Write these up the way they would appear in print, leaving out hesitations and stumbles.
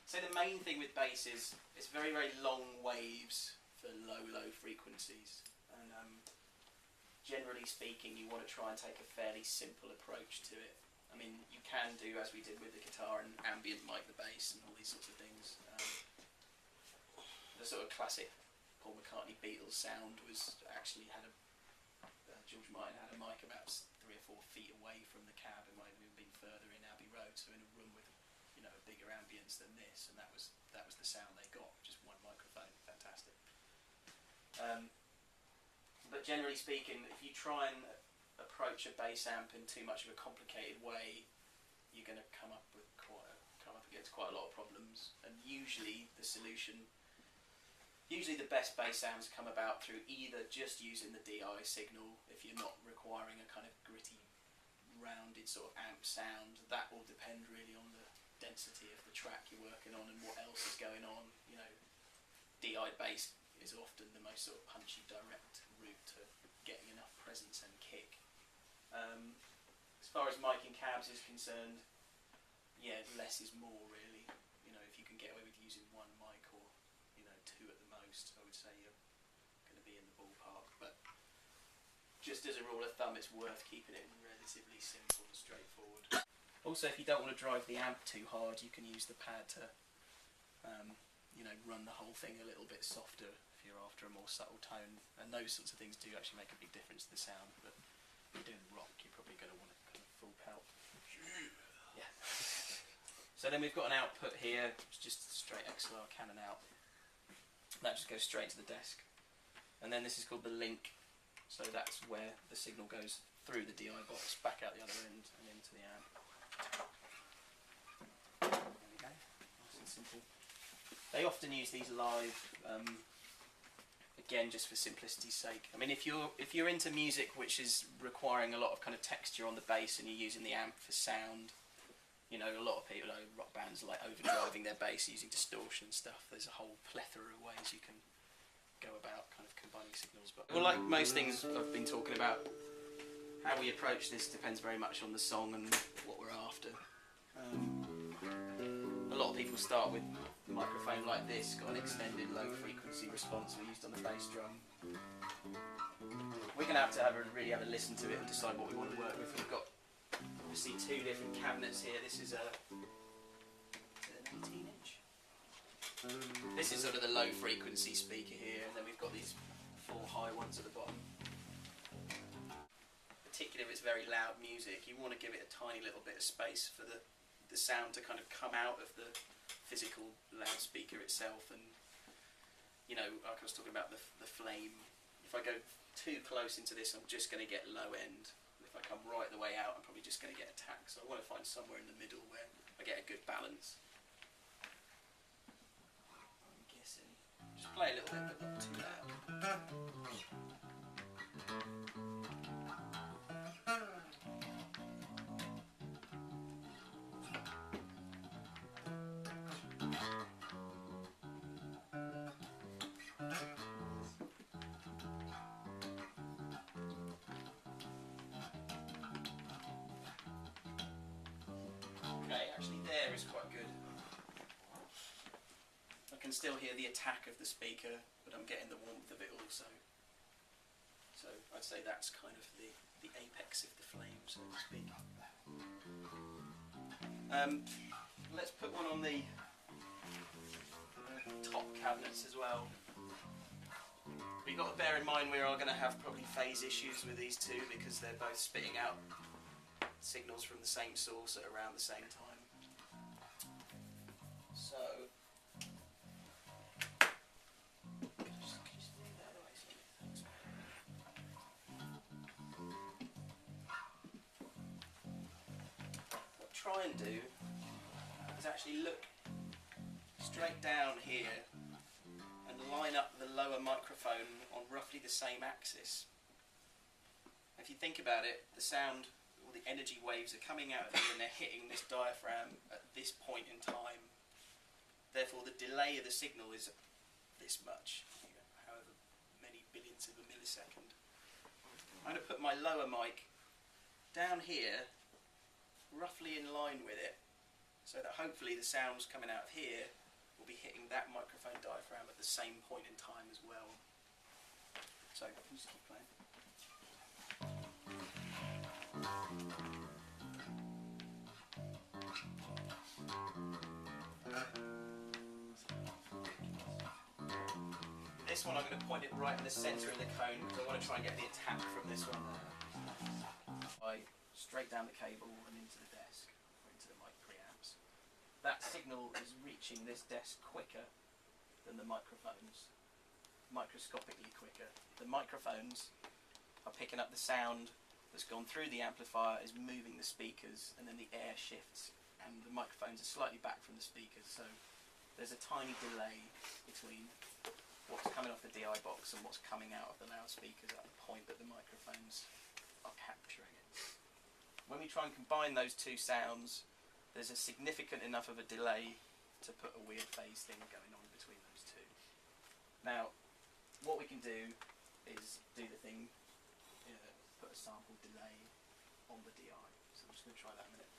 So the main thing with bass is it's very, very long waves for low frequencies. And generally speaking, you want to try and take a fairly simple approach to it. I mean, you can do, as we did with the guitar, and ambient mic the bass and all these sorts of things. The sort of classic Paul McCartney Beatles sound was actually had a George Martin had a mic about 3 or 4 feet away from the cab. It might have even been further in Abbey Road, so in a room with, you know, a bigger ambience than this, and that was the sound they got, just one microphone. Fantastic. But generally speaking, if you try and approach a bass amp in too much of a complicated way, you're going to come up against quite a lot of problems. And usually the best bass sounds come about through either just using the DI signal, if you're not requiring a kind of gritty, rounded sort of amp sound. That will depend really on the density of the track you're working on and what else is going on. You know, DI bass is often the most sort of punchy, direct route to getting enough presence and kick. As far as mic and cabs is concerned, yeah, less is more really. You know, if you can get away with using one mic or, you know, 2 at the most, I would say you're going to be in the ballpark. But just as a rule of thumb, it's worth keeping it relatively simple and straightforward. Also, if you don't want to drive the amp too hard, you can use the pad to, you know, run the whole thing a little bit softer if you're after a more subtle tone. And those sorts of things do actually make a big difference to the sound. But if you're doing rock, you're probably going to want it kind of full pelt. Yeah. So then we've got an output here, it's just straight XLR Canon out. That just goes straight to the desk. And then this is called the link. So that's where the signal goes through the DI box, back out the other end and into the amp. There we go, nice and simple. They often use these live, again just for simplicity's sake. I mean, if you're into music which is requiring a lot of kind of texture on the bass and you're using the amp for sound, you know, a lot of people, rock bands are like overdriving their bass using distortion stuff. There's a whole plethora of ways you can go about kind of combining signals. But well, like most things I've been talking about, how we approach this depends very much on the song and what we're after. A lot of people start with a microphone like this, got an extended low frequency response we used on the bass drum. We're going to really have a listen to it and decide what we want to work with. We've got obviously 2 different cabinets here. This is an 18-inch. This is sort of the low frequency speaker here, and then we've got these 4 high ones at the bottom. Particularly if it's very loud music, you want to give it a tiny little bit of space for the sound to kind of come out of the physical loudspeaker itself. And, you know, like I was talking about the flame, if I go too close into this, I'm just going to get low end. If I come right the way out, I'm probably just going to get attack. So I want to find somewhere in the middle where I get a good balance. I'm guessing. Just play a little bit, but not too loud. Actually there is quite good. I can still hear the attack of the speaker, but I'm getting the warmth of it also. So I'd say that's kind of the apex of the flame, so to speak. Let's put one on the top cabinets as well. We've got to bear in mind we are going to have probably phase issues with these 2 because they're both spitting out signals from the same source at around the same time. So, just move that away so what I'll try and do is actually look straight down here and line up the lower microphone on roughly the same axis. If you think about it, the sound, all the energy waves are coming out of it and they're hitting this diaphragm at this point in time. Therefore the delay of the signal is this much, you know, however many billionths of a millisecond. I'm going to put my lower mic down here, roughly in line with it, so that hopefully the sounds coming out of here will be hitting that microphone diaphragm at the same point in time as well. So can you just keep playing? This one I'm going to point it right in the centre of the cone because I want to try and get the attack from this one. Straight down the cable and into the desk, or into the mic preamps. That signal is reaching this desk quicker than the microphones, microscopically quicker. The microphones are picking up the sound that's gone through the amplifier, is moving the speakers, and then the air shifts, and the microphones are slightly back from the speakers, so there's a tiny delay between what's coming off the DI box and what's coming out of the loudspeakers at the point that the microphones are capturing it. When we try and combine those two sounds, there's a significant enough of a delay to put a weird phase thing going on between those two. Now, what we can do is do the thing, put a sample delay on the DI. So I'm just going to try that in a minute.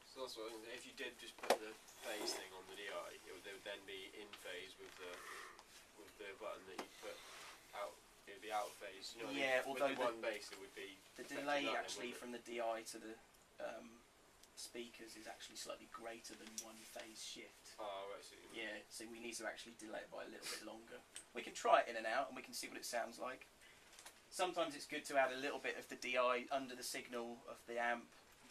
So that's what, if you did just put the phase thing on the DI, they would then be in phase with the button that you put out. It would be out of phase. You know, yeah, although with the one bass it would be the delay actually from the DI to the speakers is actually slightly greater than one phase shift. Oh, right, so yeah, so we need to actually delay it by a little bit longer. We can try it in and out and we can see what it sounds like. Sometimes it's good to add a little bit of the DI under the signal of the amp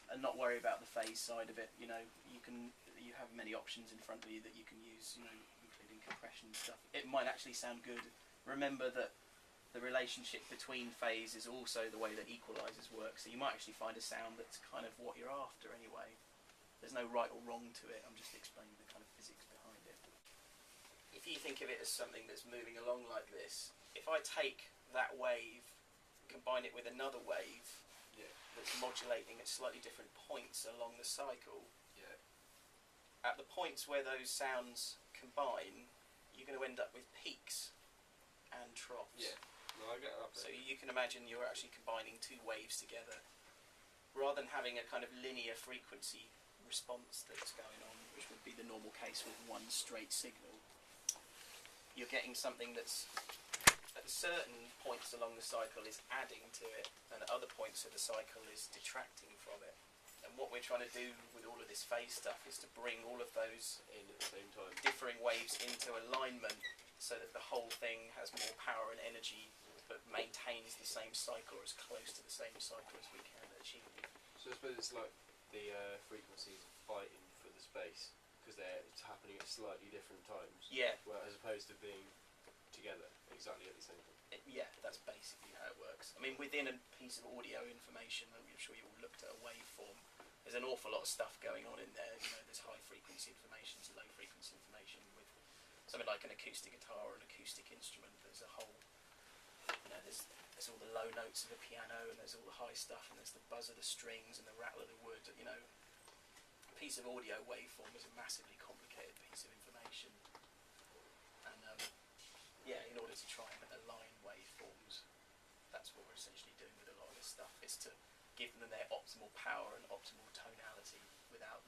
and not worry about the phase side of it. You know, you have many options in front of you that you can use, you know, including compression stuff. It might actually sound good. Remember that the relationship between phase is also the way that equalizers work, so you might actually find a sound that's kind of what you're after anyway. There's no right or wrong to it, I'm just explaining the kind of physics behind it. If you think of it as something that's moving along like this, if I take that wave, combine it with another wave that's modulating at slightly different points along the cycle, at the points where those sounds combine, you're going to end up with peaks and troughs. yeah. No, I get that. So you can imagine you're actually combining two waves together, rather than having a kind of linear frequency response that's going on, which would be the normal case with one straight signal. You're getting something that's at certain points along the cycle is adding to it, and at other points of the cycle is detracting from it. And what we're trying to do with all of this phase stuff is to bring all of those In at the same time. differing waves into alignment so that the whole thing has more power and energy but maintains the same cycle or as close to the same cycle as we can achieve. So I suppose it's like the frequencies fighting for the space because it's happening at slightly different times. Yeah. Well, as opposed to being together exactly at the same time. Yeah, that's basically how it works. I mean, within a piece of audio information, I'm sure you all looked at a waveform, there's an awful lot of stuff going on in there. You know, there's high frequency information to low frequency information. With something like an acoustic guitar or an acoustic instrument, there's a whole, you know, there's all the low notes of a piano, and there's all the high stuff, and there's the buzz of the strings and the rattle of the wood. You know, a piece of audio waveform is a massively complicated piece of information. And yeah, in order to try and align waveforms, that's what we're essentially doing with a lot of this stuff, is to give them their optimal power and optimal tonality without